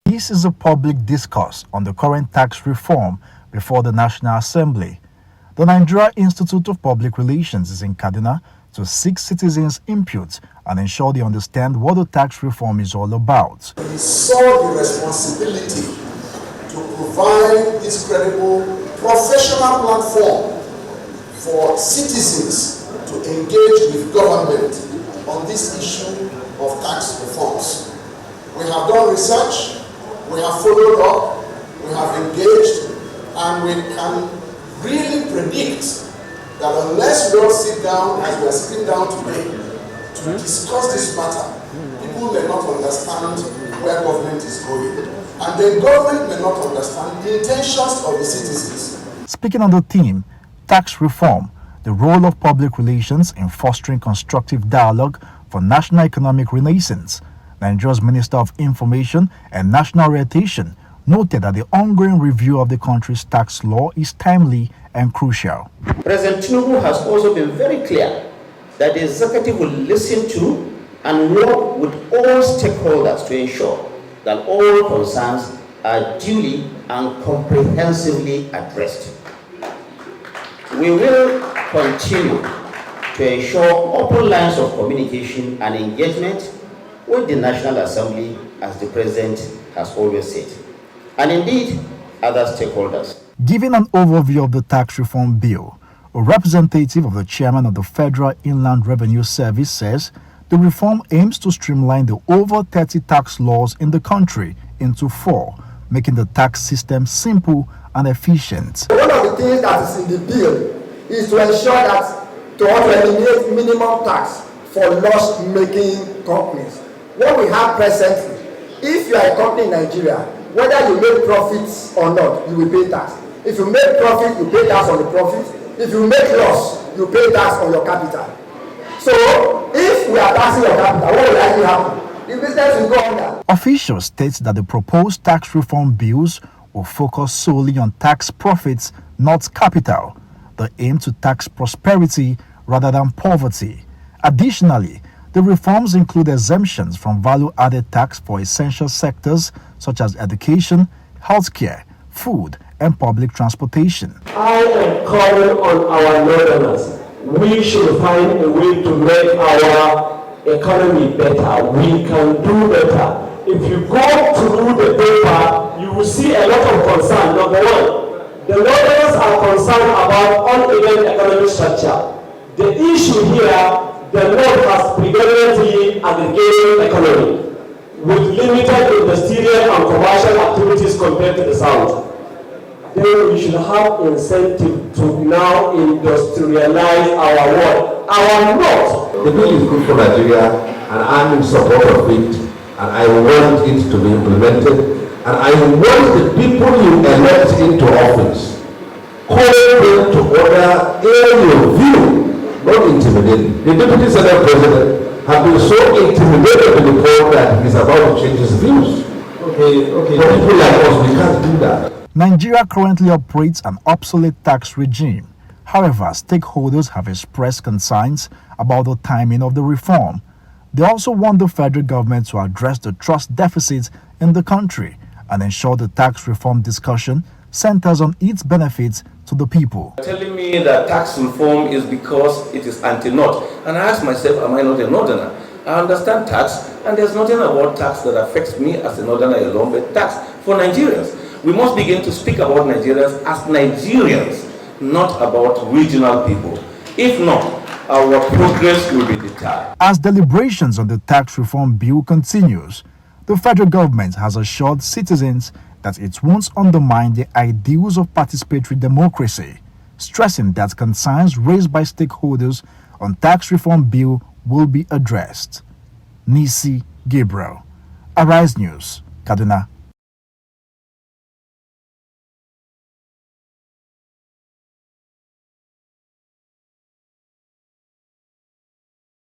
This is a public discourse on the current tax reform before the National Assembly. The Nigeria Institute of Public Relations is in Kaduna to seek citizens' input and ensure they understand what the tax reform is all about. We saw the responsibility to provide this credible professional platform for citizens to engage with government on this issue of tax reforms. We have done research, we have followed up, we have engaged, and we can really predict that unless we all sit down as we are sitting down today to discuss this matter, people may not understand where government is going, and the government may not understand the intentions of the citizens. Speaking on the theme, tax reform, the role of public relations in fostering constructive dialogue for national economic renaissance, Nigeria's Minister of Information and National Orientation noted that the ongoing review of the country's tax law is timely and crucial. President Tinubu has also been very clear that the executive will listen to and work with all stakeholders to ensure that all concerns are duly and comprehensively addressed. We will continue to ensure open lines of communication and engagement with the National Assembly, as the President has always said, and indeed other stakeholders. Giving an overview of the tax reform bill, a representative of the chairman of the Federal Inland Revenue Service says the reform aims to streamline the over 30 tax laws in the country into 4, making the tax system simple and efficient. One of the things that is in the bill is to ensure that to eliminate minimum tax for loss-making companies. What we have presently, if you are a company in Nigeria, whether you make profits or not, you will pay tax. If you make profit, you pay tax on the profit. If you make loss, you pay tax on your capital. So, if we are taxing your capital, what will likely happen? The business will go under. Officials state that the proposed tax reform bills will focus solely on tax profits, not capital. The aim to tax prosperity rather than poverty. Additionally, the reforms include exemptions from value-added tax for essential sectors such as education, healthcare, food, and public transportation. I am calling on our northerners. We should find a way to make our economy better. We can do better. If you go through the paper, you will see a lot of concern. Number one, the northerners are concerned about uneven economic structure. The issue here, the North has predominantly aggregated economy with limited industrial and commercial activities compared to the South. Then we should have incentive to now industrialize our world, our North. The bill is good for Nigeria, and I'm in support of it, and I want it to be implemented, and I want the people you elect into office call them to order your view. Not intimidating. The Deputy Senate President has been so intimidated to the point that he's about to change his views. Okay. For people like us, we can't do that. Nigeria currently operates an obsolete tax regime. However, stakeholders have expressed concerns about the timing of the reform. They also want the federal government to address the trust deficit in the country and ensure the tax reform discussion centers on its benefits to the people. Telling me that tax reform is because it is anti-North. And I ask myself, am I not a Northerner? I understand tax, and there's nothing about tax that affects me as a Northerner alone, but tax for Nigerians. We must begin to speak about Nigerians as Nigerians, not about regional people. If not, our progress will be deterred. As deliberations on the tax reform bill continues, the federal government has assured citizens that it won't undermine the ideals of participatory democracy, stressing that concerns raised by stakeholders on tax reform bill will be addressed. Nisi Gabriel, Arise News, Kaduna.